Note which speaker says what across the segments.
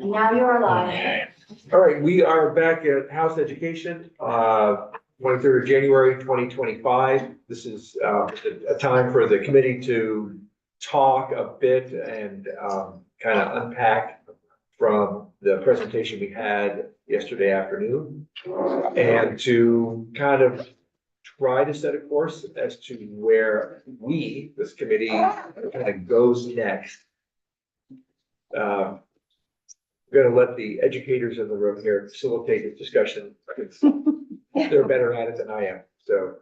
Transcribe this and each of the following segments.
Speaker 1: And now you're live.
Speaker 2: All right, we are back at House Education, 23rd of January, 2025. This is a time for the committee to talk a bit and kind of unpack from the presentation we had yesterday afternoon, and to kind of try to set a course as to where this committee, kind of goes next. We're gonna let the educators in the room here facilitate the discussion. They're better at it than I am. So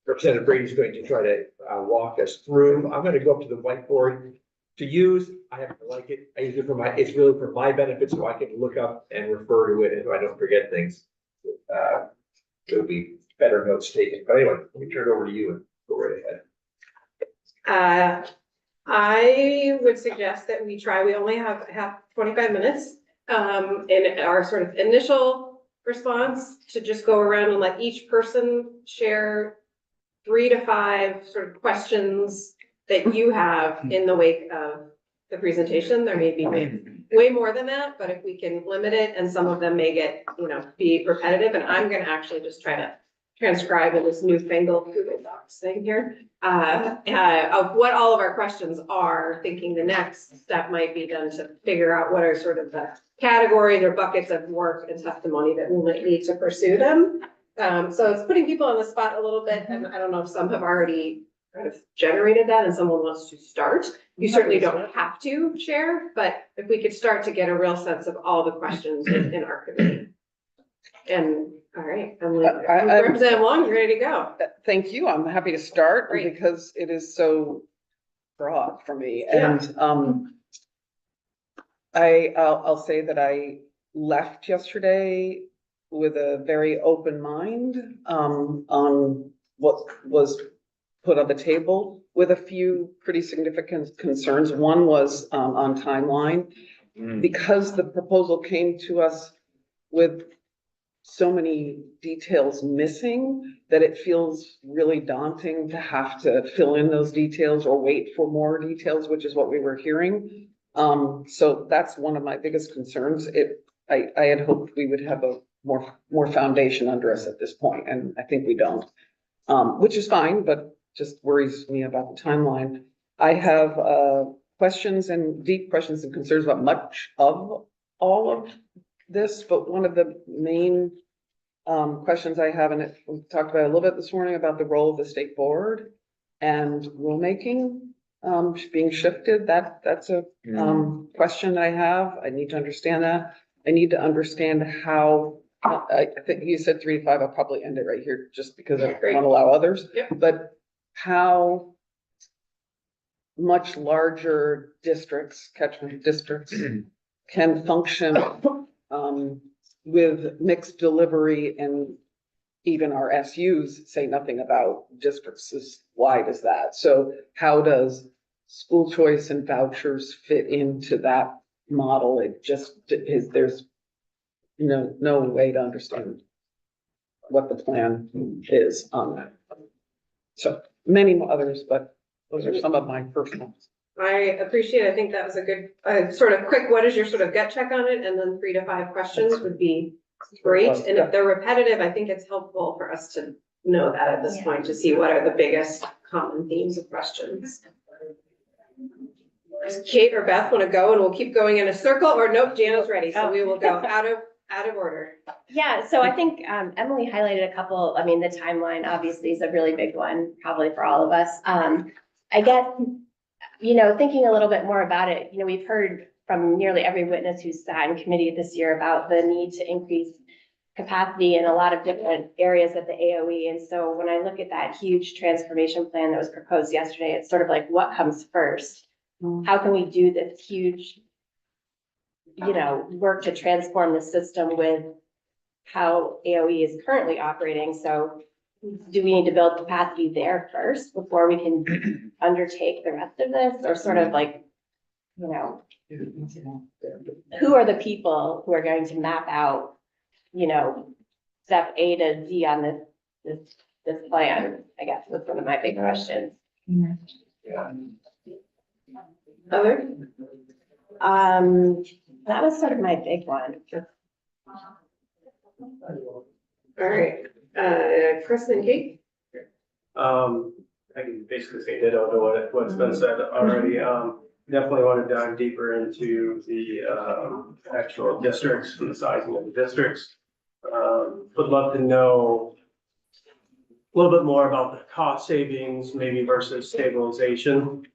Speaker 2: Representative Brady's going to try to walk us through. I'm gonna go up to the whiteboard to use. I happen to like it. I use it it's really for my benefit, so I can look up and refer to it if I don't forget things. It'll be better notes taken. But anyway, let me turn it over to you and go right ahead.
Speaker 3: I would suggest that we only have 25 minutes in our sort of initial response to just go around and let each person share 3 to 5 sort of questions that you have in the wake of the presentation. There may be way more than that, but if we can limit it, and some of them may get, be repetitive, and I'm gonna actually just try to transcribe in this newfangled Google Docs thing here, of what all of our questions are, thinking the next step might be then to figure out what are sort of the categories or buckets of work and testimony that we might need to pursue them. So it's putting people on the spot a little bit, and I don't know if some have already kind of generated that and someone wants to start. You certainly don't have to share, but if we could start to get a real sense of all the questions in our committee. And all right, Representative Long, ready to go.
Speaker 4: Thank you. I'm happy to start.
Speaker 3: Great.
Speaker 4: Because it is so broad for me.
Speaker 3: Yeah.
Speaker 4: And I'll say that I left yesterday with a very open mind on what was put on the table, with a few pretty significant concerns. One was on timeline, because the proposal came to us with so many details missing that it feels really daunting to have to fill in those details or wait for more details, which is what we were hearing. So that's one of my biggest concerns. I had hoped we would have a more foundation under us at this point, and I think we don't, which is fine, but just worries me about the timeline. I have questions and deep questions and concerns about much of all of this, but one of the main questions I have, and we talked about a little bit this morning, about the role of the state board and rulemaking being shifted. That's a question that I have. I need to understand that. I need to understand how, I think you said 3 to 5, I'll probably end it right here just because I want to allow others.
Speaker 3: Yep.
Speaker 4: But how much larger districts, catchment districts, can function with mixed delivery, and even our SUs say nothing about districts as wide as that. So how does school choice and vouchers fit into that model? It just is, there's no way to understand what the plan is on that. So many others, but those are some of my personal.
Speaker 3: I appreciate, I think that was a good, sort of quick, what is your sort of gut check on it? And then 3 to 5 questions would be great. And if they're repetitive, I think it's helpful for us to know that at this point, to see what are the biggest common themes of questions. Does Kate or Beth want to go, and we'll keep going in a circle, or nope, Jana's ready. So we will go out of order.
Speaker 1: Yeah, so I think Emily highlighted a couple. I mean, the timeline obviously is a really big one, probably for all of us. I guess, thinking a little bit more about it, we've heard from nearly every witness who's sat in committee this year about the need to increase capacity in a lot of different areas at the AOE. And so when I look at that huge transformation plan that was proposed yesterday, it's sort of like, what comes first? How can we do this huge, work to transform the system with how AOE is currently operating? So do we need to build capacity there first before we can undertake the rest of this? Or sort of like, who are the people who are going to map out, step A to Z on this plan? I guess was one of my big questions.
Speaker 2: Yeah.
Speaker 3: Other?
Speaker 1: That was sort of my big one.
Speaker 3: All right, Chris and Kate?
Speaker 5: I can basically say ditto to what's been said already. Definitely want to dive deeper into the, actual districts and the sizing of the districts. Would love to know a little bit more about the cost savings, maybe versus stabilization.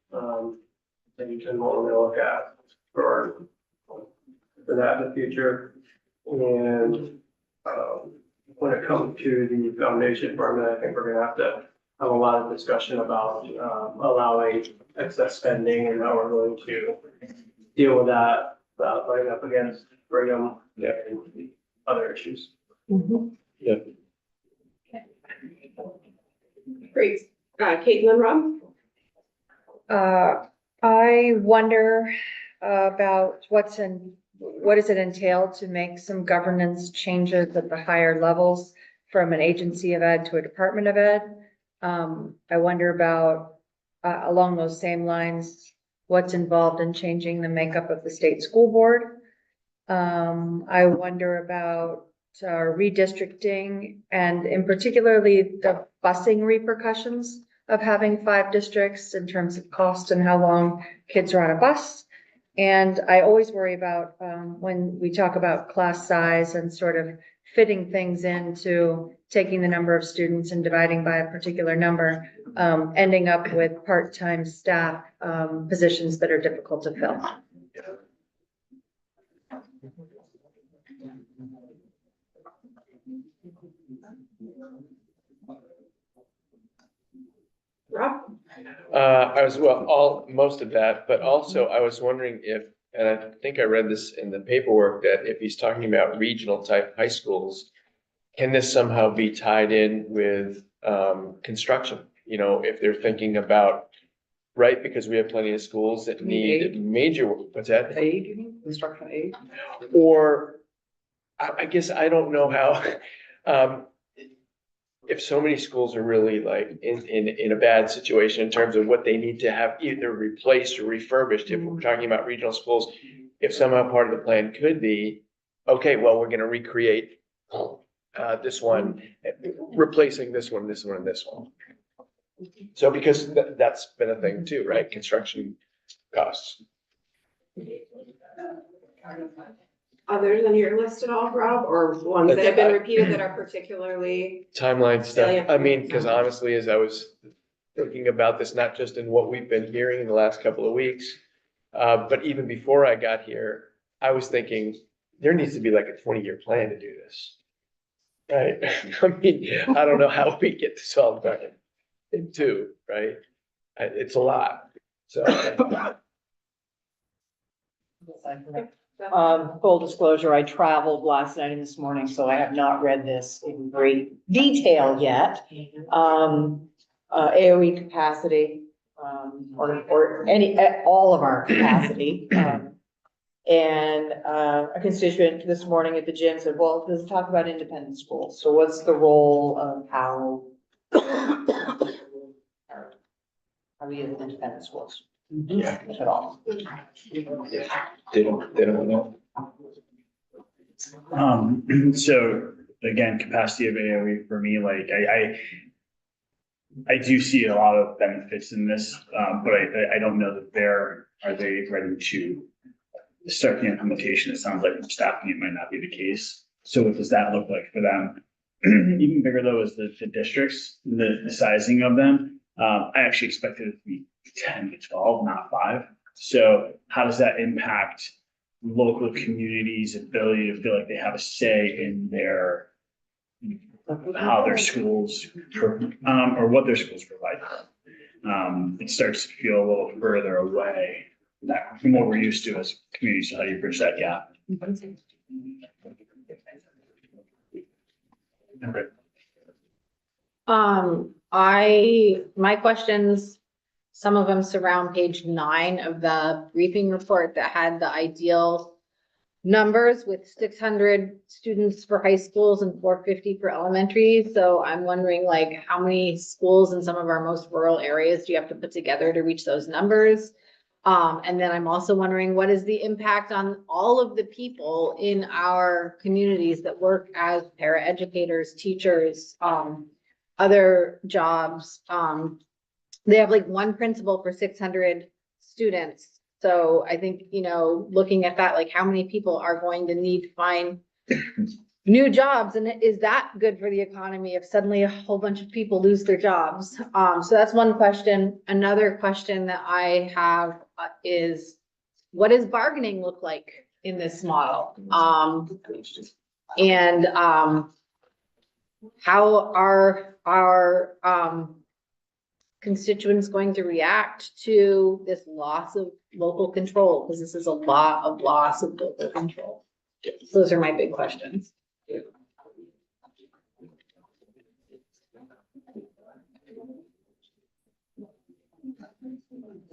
Speaker 5: Maybe can more to look at for that in the future. And, when it comes to the foundation department, I think we're gonna have to have a lot of discussion about, allowing excess spending and how we're going to deal with that, running up against Brigham and other issues.
Speaker 3: Great. Kate and then Rob?
Speaker 6: I wonder about what does it entail to make some governance changes at the higher levels from an agency of ed to a department of ed? I wonder about, along those same lines, what's involved in changing the makeup of the state school board. I wonder about redistricting and in particularly the busing repercussions of having 5 districts in terms of cost and how long kids are on a bus. And I always worry about when we talk about class size and sort of fitting things into taking the number of students and dividing by a particular number, ending up with part-time staff positions that are difficult to fill.
Speaker 3: Rob?
Speaker 7: Most of that, but also I was wondering if, and I think I read this in the paperwork, that if he's talking about regional type high schools, can this somehow be tied in with construction? You know, if they're thinking about, right, because we have plenty of schools that need major, what's that?
Speaker 4: Aid, you mean, construction aid?
Speaker 7: Or I guess I don't know how, if so many schools are really like in a bad situation in terms of what they need to have either replaced or refurbished, if we're talking about regional schools, if somehow part of the plan could be, okay, well, we're gonna recreate this one, replacing this one, this one, and this one. So because that's been a thing too, right? Construction costs.
Speaker 3: Others on your list at all, Rob, or ones that have been repeated that are particularly?
Speaker 7: Timeline stuff.
Speaker 3: Salient.
Speaker 7: I mean, because honestly, as I was thinking about this, not just in what we've been hearing in the last couple of weeks, but even before I got here, I was thinking there needs to be like a 20-year plan to do this. Right? I mean, I don't know how we get this all done in 2, right? It's a lot. So.
Speaker 8: Full disclosure, I traveled last night and this morning, so I have not read this in great detail yet. AOE capacity, or all of our capacity. And a constituent this morning at the gym said, well, does it talk about independent schools? So what's the role of how we use independent schools?
Speaker 7: Yeah.
Speaker 8: If at all.
Speaker 7: They don't know.
Speaker 9: So again, capacity of AOE for me, like I do see a lot of benefits in this, but I don't know that are they ready to start the implementation? It sounds like from staffing, it might not be the case. So what does that look like for them? Even bigger though is the districts, the sizing of them. I actually expected it to be 10 to 12, not 5. So how does that impact local communities' ability to feel like they have a say in their, how their schools, or what their schools provide? It starts to feel a little further away from what we're used to as communities. So how do you bridge that gap? Okay.
Speaker 10: My questions, some of them surround page 9 of the briefing report that had the ideal numbers with 600 students for high schools and 450 for elementary. So I'm wondering, like, how many schools in some of our most rural areas do you have to put together to reach those numbers? And then I'm also wondering, what is the impact on all of the people in our communities that work as paraeducators, teachers, other jobs? They have like one principal for 600 students. So I think, looking at that, like how many people are going to need to find new jobs, and is that good for the economy if suddenly a whole bunch of people lose their jobs? So that's one question. Another question that I have is, what does bargaining look like in this model? And how are our constituents going to react to this loss of local control? Because this is a lot of loss of local control. Those are my big questions.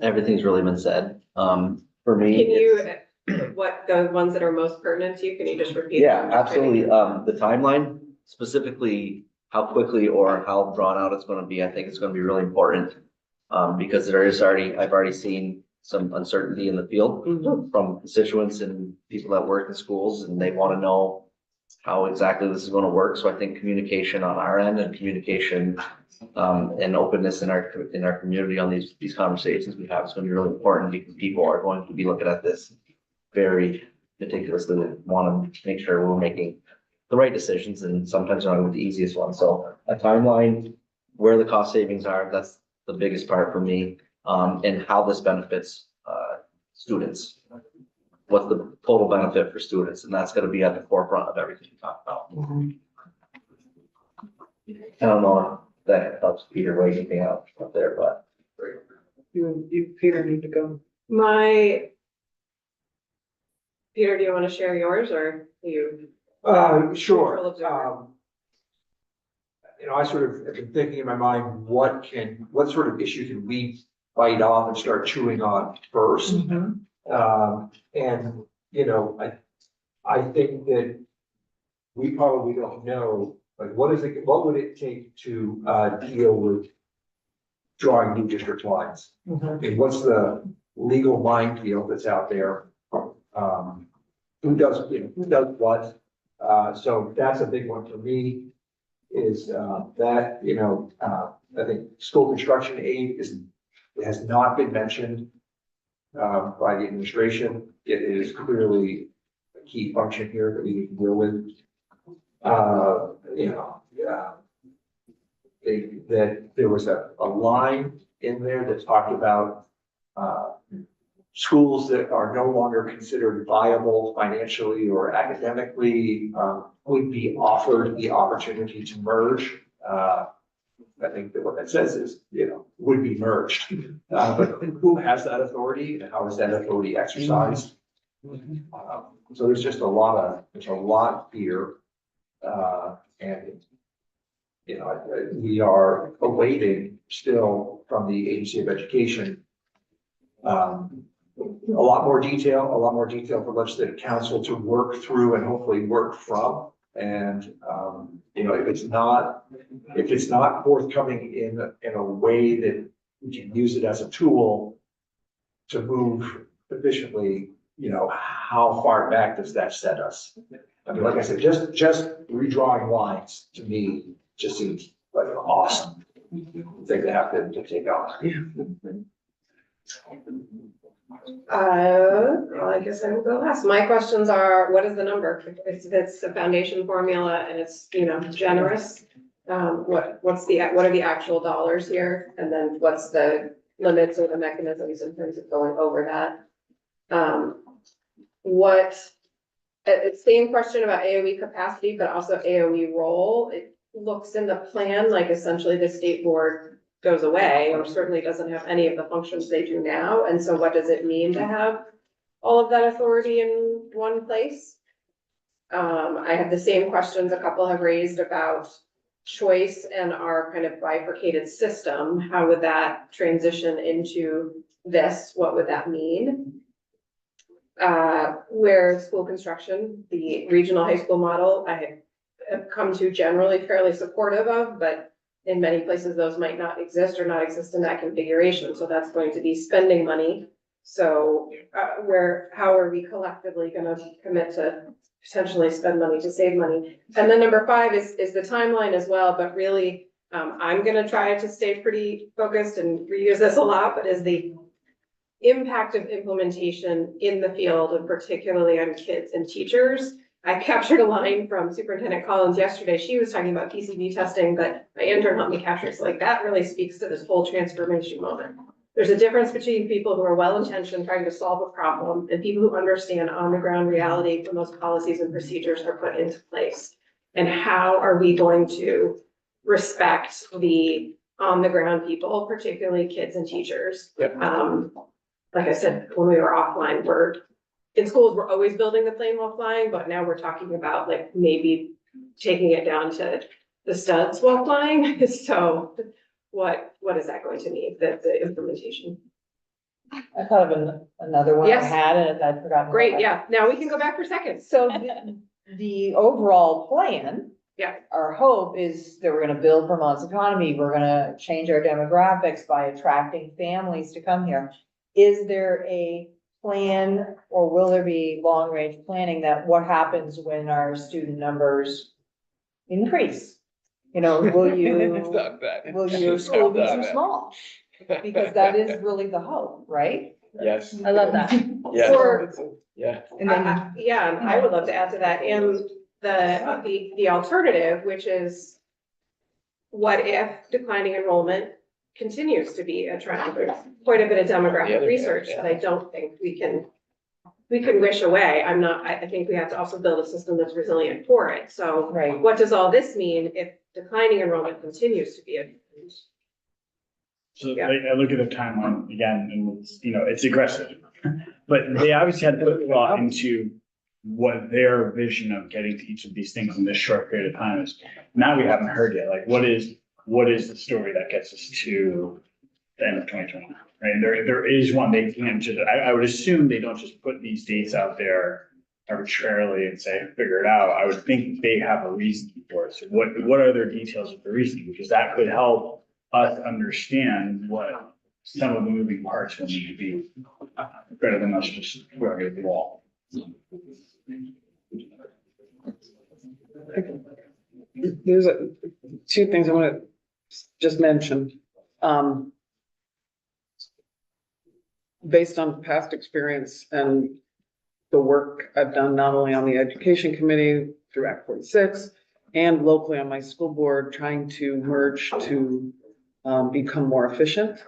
Speaker 11: Everything's really been said. For me.
Speaker 3: Can you, what, the ones that are most pertinent to you, can you just repeat?
Speaker 11: Yeah,
Speaker 3: them?
Speaker 11: absolutely. The timeline, specifically how quickly or how drawn out it's gonna be, I think it's gonna be really important. Because I've already seen some uncertainty in the field from constituents and people that work in schools, and they wanna know how exactly this is gonna work. So I think communication on our end and communication and openness in our community on these conversations we have is gonna be really important, because people are going to be looking at this very meticulously, want to make sure we're making the right decisions, and sometimes not the easiest ones. So a timeline, where the cost savings are, that's the biggest part for me, and how this benefits students. What's the total benefit for students? And that's gonna be at the forefront of everything we talk about. I don't know if that helps Peter weigh anything out up there, but.
Speaker 4: You, Peter, need to go.
Speaker 3: Peter, do you want to share yours or you?
Speaker 2: Sure.
Speaker 3: Neutral observer.
Speaker 2: I sort of have been thinking in my mind, what sort of issue can we bite off and start chewing on first? And, I think that we probably don't know, like, what would it take to, deal with drawing new district lines? And what's the legal minefield that's out there? Who does what? So that's a big one for me, is, that, I think school construction aid has not been mentioned by the administration. It is clearly a key function here that we need to deal with. That there was a line in there that talked about schools that are no longer considered viable financially or academically would be offered the opportunity to merge. I think that what that says is, would be merged. But who has that authority and how is that authority exercised? So there's just a lot here. And, we are awaiting still from the Agency of Education a lot more detail for legislative council to work through and hopefully work from. And, if it's not forthcoming in a way that we can use it as a tool to move efficiently, how far back does that set us? I mean, like I said, just redrawing lines to me just seems like an awesome thing to have to take on.
Speaker 3: Well, I guess I will go last. My questions are, what is the number? If it's a foundation formula and it's, generous, what are the actual dollars here? And then what's the limits or the mechanisms in terms of going over that? It's same question about AOE capacity, but also AOE role. It looks in the plan like essentially the state board goes away, or certainly doesn't have any of the functions they do now. And so what does it mean to have all of that authority in one place? I have the same questions a couple have raised about choice and our kind of bifurcated system. How would that transition into this? What would that mean? Where school construction, the regional high school model, I have come to generally fairly supportive of, but in many places those might not exist or not exist in that configuration. So that's going to be spending money. So, how are we collectively gonna commit to potentially spend money to save money? And then number 5 is the timeline as well, but really, I'm gonna try to stay pretty focused and reuse this a lot, but is the impact of implementation in the field and particularly on kids and teachers. I captured a line from Superintendent Collins yesterday. She was talking about PCV testing, but my intern helped me capture it. So like that really speaks to this whole transformation moment. There's a difference between people who are well-intentioned trying to solve a problem and people who understand on-the-ground reality when those policies and procedures are put into place. And how are we going to respect the on-the-ground people, particularly kids and teachers?
Speaker 7: Yep.
Speaker 3: Like I said, when we were offline, in schools, we're always building the plane while flying, but now we're talking about like maybe taking it down to the studs while flying. So what is that going to mean, the implementation?
Speaker 8: I thought of another one I
Speaker 3: Yes.
Speaker 8: had and I'd forgotten.
Speaker 3: Great, yeah. Now we can go back for seconds.
Speaker 8: So the overall plan.
Speaker 3: Yeah.
Speaker 8: Our hope is that we're gonna build Vermont's economy. We're gonna change our demographics by attracting families to come here. Is there a plan or will there be long-range planning that what happens when our student numbers increase? You know, will
Speaker 7: Stop that.
Speaker 8: will your school be
Speaker 7: Stop
Speaker 8: too
Speaker 7: that.
Speaker 8: small? Because that is really the hope, right?
Speaker 7: Yes,
Speaker 6: I love that.
Speaker 7: yes,
Speaker 3: Or,
Speaker 7: yeah.
Speaker 8: And then,
Speaker 3: yeah, and I would love to add to that, and the alternative, which is what if declining enrollment continues to be a trend? There's quite a bit of
Speaker 7: The
Speaker 3: demographic
Speaker 7: other
Speaker 3: research
Speaker 7: hand,
Speaker 3: that I don't think we can wish away. I think we have to also build a system that's resilient for it. So
Speaker 8: right,
Speaker 3: what does all this mean if declining enrollment continues to be a trend?
Speaker 9: So
Speaker 3: Yeah.
Speaker 9: I look at the timeline again, and it's, it's aggressive. But they obviously had to put thought into what their vision of getting to each of these things in this short period of time is. Now we haven't heard yet, like what is the story that gets us to the end of 2020? Right, and there is one, they can't just, I would assume they don't just put these dates out there arbitrarily and say, figure it out. I would think they have a reason for it. So what are their details of the reasoning? Because that could help us understand what some of the moving parts will need to be, better than us just throwing it at the wall.
Speaker 4: There's two things I want to just mention. Based on past experience and the work I've done not only on the education committee through Act 46 and locally on my school board, trying to merge to become more efficient,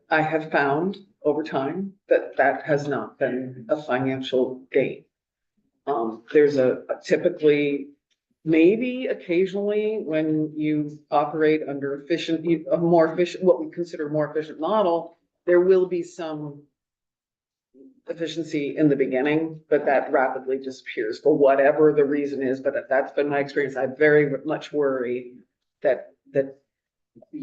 Speaker 4: I have found over time that has not been a financial gain. There's a typically, maybe occasionally when you operate under a more efficient, what we consider a more efficient model, there will be some efficiency in the beginning, but that rapidly disappears for whatever the reason is. But that's been my experience. I very much worry that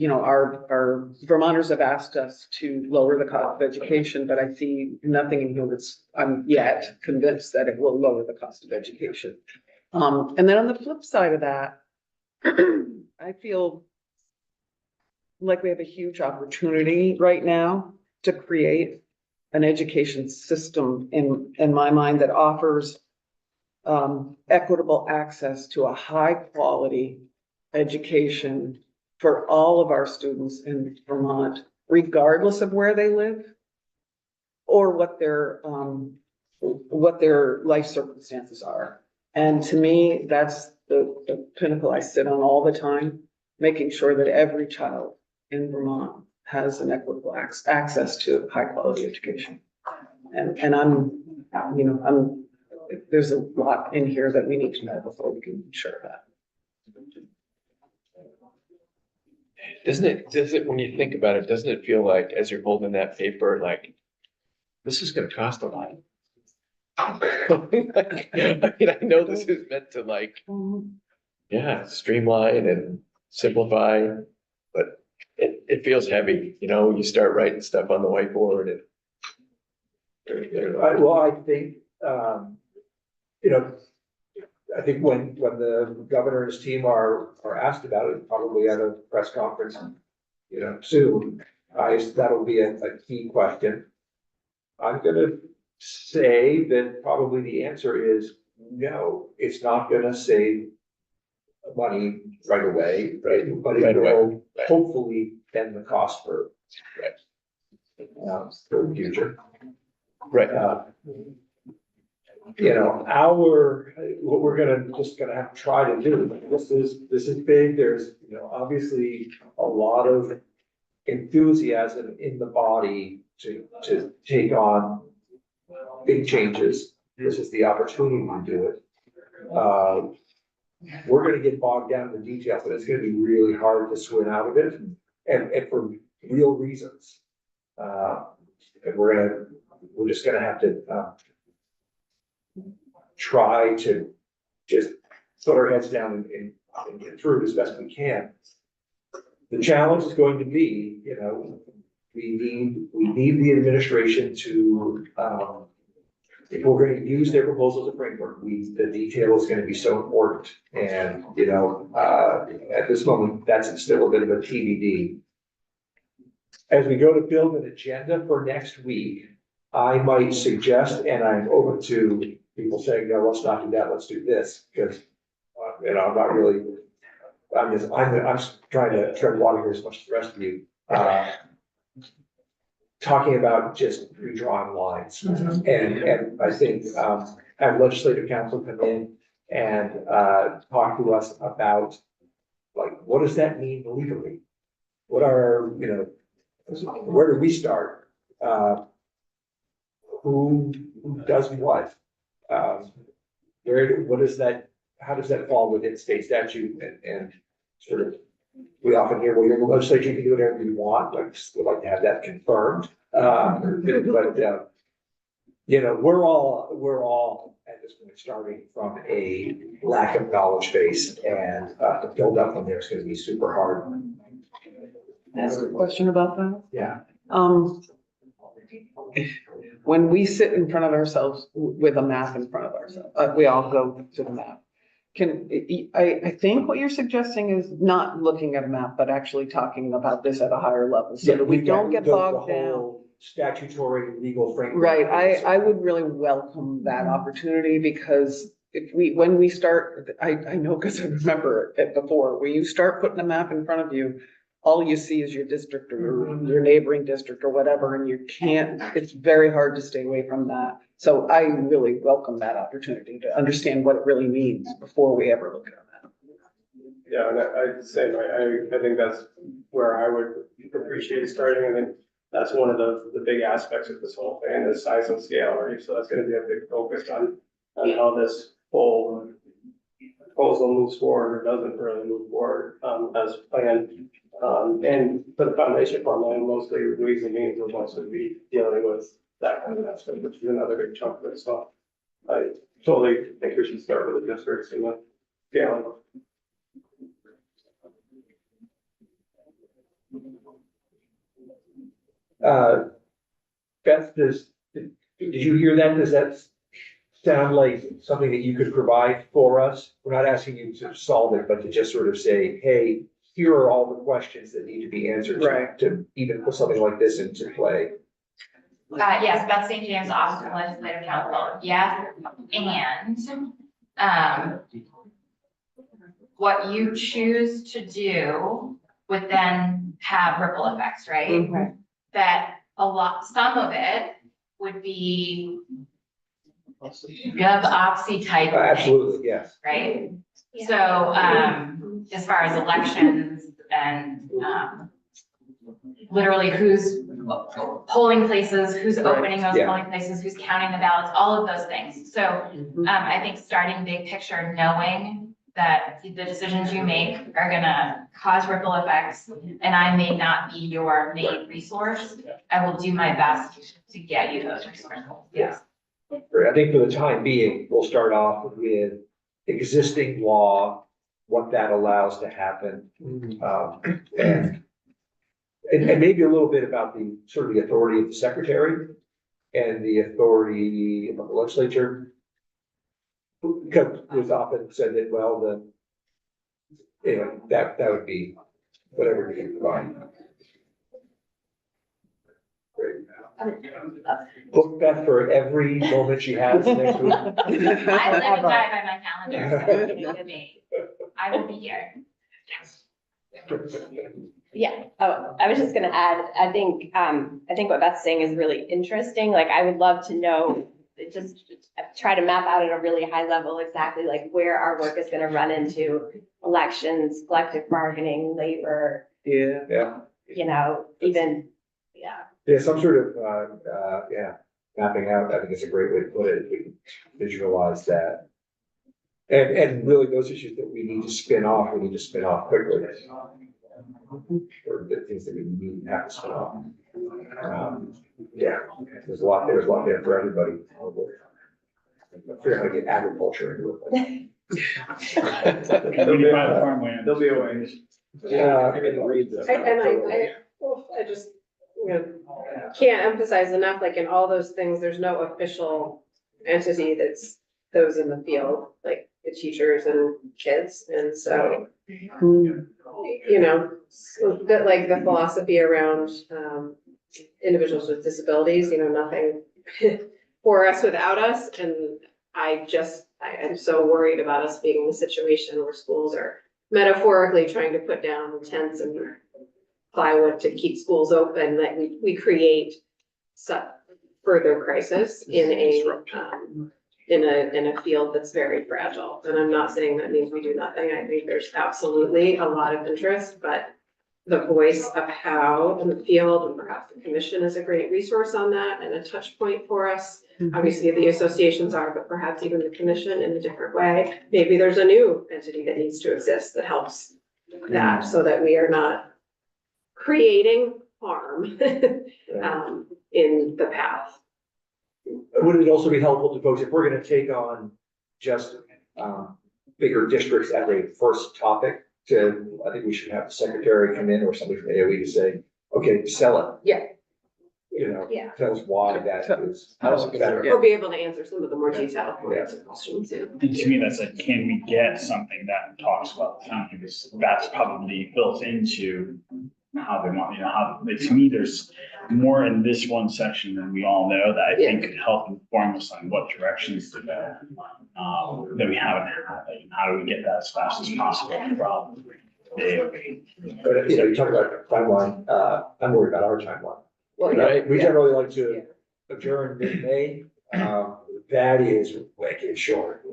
Speaker 4: our Vermonters have asked us to lower the cost of education, but I see nothing in here that's, I'm yet convinced that it will lower the cost of education. And then on the flip side of that, I feel like we have a huge opportunity right now to create an education system in my mind that offers equitable access to a high quality education for all of our students in Vermont, regardless of where they live or what their life circumstances are. And to me, that's the pinnacle I sit on all the time, making sure that every child in Vermont has an equitable access to high quality education. And there's a lot in here that we need to know before we can ensure that.
Speaker 7: Does it, when you think about it, doesn't it feel like as you're holding that paper, like, this is gonna cost a lot? I mean, I know this is meant to streamline and simplify, but it feels heavy, you start writing stuff on the whiteboard and.
Speaker 2: Well, I think, I think when the governor and his team are asked about it, probably at a press conference, soon, that'll be a key question. I'm gonna say that probably the answer is no, it's not gonna save money right away, right? But it
Speaker 7: Right away,
Speaker 2: will
Speaker 7: right.
Speaker 2: hopefully bend the cost for, for the future.
Speaker 7: Right.
Speaker 2: You know, what we're just gonna have to try to do, this is big, there's, you know, obviously a lot of enthusiasm in the body to take on big changes. This is the opportunity to do it. We're gonna get bogged down in the details, but it's gonna be really hard to swim out of it, and for real reasons. And we're just gonna have to, try to just put our heads down and get through it as best we can. The challenge is going to be, you know, we need the administration to, if we're gonna use their proposal as a framework, the detail is gonna be so important. And, you know, at this moment, that's still a bit of a TBD. As we go to build an agenda for next week, I might suggest, and I'm open to people saying, no, let's not do that, let's do this, because, you know, I'm not really, I'm just trying to tread water here as much as the rest of you. Talking about just redrawing lines. And I think, have legislative council come in and, talk to us about, like, what does that mean legally? What are, you know, where do we start? Who does what? What is that, how does that fall within state statute and sort of, we often hear, well, you're in the legislature, you can do whatever you want, I just would like to have that confirmed. But, you know, we're all at this point starting from a lack of knowledge base, and to build up from there is gonna be super hard.
Speaker 4: Ask a question about that.
Speaker 2: Yeah.
Speaker 4: When we sit in front of ourselves with a map in front of ourselves, we all go to the map. I think what you're suggesting is not looking at a map, but actually talking about this at a higher level, so that we don't get bogged down.
Speaker 2: Statutory legal framework.
Speaker 4: Right, I would really welcome that opportunity, because when we start, I know, because I remember it before, when you start putting a map in front of you, all you see is your district or your neighboring district or whatever, and it's very hard to stay away from that. So I really welcome that opportunity to understand what it really means before we ever look at a map.
Speaker 5: Yeah, and I'd say, I think that's where I would appreciate starting. I think that's one of the big aspects of this whole thing, the size and scale, right? So that's gonna be a big focus on how this whole proposal moves forward or doesn't really move forward, as planned. And for the foundation formula, mostly Louise and Means will also be dealing with that kind of aspect, which is another big chunk of it. So I totally think we should start with the districts and the scaling.
Speaker 2: Beth, did you hear that? Does that sound like something that you could provide for us? We're not asking you to solve it, but to just sort of say, hey, here are all the questions that need to be answered
Speaker 4: Right.
Speaker 2: to even put something like this into play.
Speaker 12: Yes, Beth St. James, Austin Legislative Council, yes, and, what you choose to do would then have ripple effects, right?
Speaker 4: Right.
Speaker 12: That some of it would be GovOpsy type of thing,
Speaker 2: Absolutely, yes.
Speaker 12: right? So, as far as elections and, literally who's polling places, who's opening those
Speaker 2: Yeah.
Speaker 12: polling places, who's counting the ballots, all of those things. So, I think starting big picture, knowing that the decisions you make are gonna cause ripple effects, and I may not be your main resource, I will do my best to get you those resources. Yes.
Speaker 2: I think for the time being, we'll start off with existing law, what that allows to happen. And maybe a little bit about the sort of the authority of the secretary and the authority of the legislature. Because it was often said that, well, anyway, that would be whatever we can provide. Great. Book Beth for every moment she has next week.
Speaker 12: I live and die by my calendar, so leave it with me. I will be here.
Speaker 1: Yeah, oh, I was just gonna add, I think what Beth's saying is really interesting, like, I would love to know, just try to map out at a really high level exactly like where our work is gonna run into elections, collective bargaining, labor,
Speaker 4: Yeah.
Speaker 2: Yeah,
Speaker 1: you know, even, yeah.
Speaker 2: yeah, some sort of, mapping out, I think it's a great way to put it, we can visualize that. And really those issues that we need to spin off, we need to spin off quickly. Or the things that we need to have to spin off. Yeah, there's a lot there for everybody. Figure out how to get agriculture into it.
Speaker 9: When you buy the farmland.
Speaker 5: There'll be a way.
Speaker 2: Yeah, I can read this.
Speaker 3: I just, you know, can't emphasize enough, like in all those things, there's no official entity that's those in the field, like the teachers and kids, and so, you know, so that like the philosophy around, individuals with disabilities, you know, nothing for us without us, and I am so worried about us being in a situation where schools are metaphorically trying to put down tents and plywood to keep schools open, that we create further crisis in a field that's very fragile. And I'm not saying that means we do nothing. I think there's absolutely a lot of interest, but the voice of how in the field, and perhaps the commission is a great resource on that and a touch point for us. Obviously, the associations are, but perhaps even the commission in a different way. Maybe there's a new entity that needs to exist that helps that, so that we are not creating harm in the path.
Speaker 2: Would it also be helpful to folks, if we're gonna take on just, bigger districts as a first topic, I think we should have the secretary come in or somebody from AOE to say, okay, sell it.
Speaker 3: Yeah.
Speaker 2: You know,
Speaker 1: Yeah.
Speaker 2: tell us why that is.
Speaker 7: How's it gonna-
Speaker 3: Or be able to answer some of the more detailed questions. Yeah.
Speaker 9: And to me, that's like, can we get something that talks about the county? Because that's probably built into how they want, you know, how, to me, there's more in this one section than we all know that I think could help inform us on what directions to go. That we haven't had, and how do we get that as fast as possible from the
Speaker 2: But, you know, you talk about timeline, I'm worried about our timeline.
Speaker 3: Well,
Speaker 7: Right.
Speaker 2: We generally like to adjourn mid-May, that is wicked short.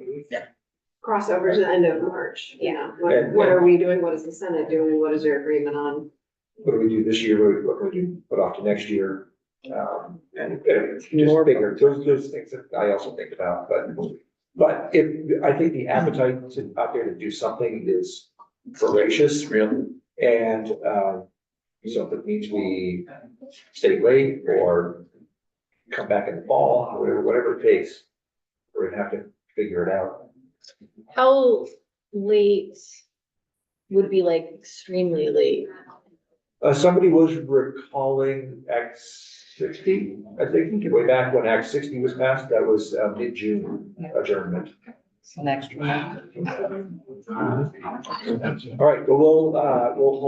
Speaker 3: Crossovers at the end of March.
Speaker 1: Yeah.
Speaker 3: What are we doing? What is the Senate doing? What is their agreement on?
Speaker 2: What do we do this year, what can we do, put off to next year? And just bigger, those things that I also think about, but if, I think the appetite out there to do something is voracious.
Speaker 7: Real.
Speaker 2: And, so if it means we stay late or come back in the fall, whatever it takes, we're gonna have to figure it out.
Speaker 10: How late would be like extremely late?
Speaker 2: Somebody was recalling Act 60, I think, way back when Act 60 was passed, that was mid-June adjournment.
Speaker 8: Next one.
Speaker 2: All right, well, we'll hold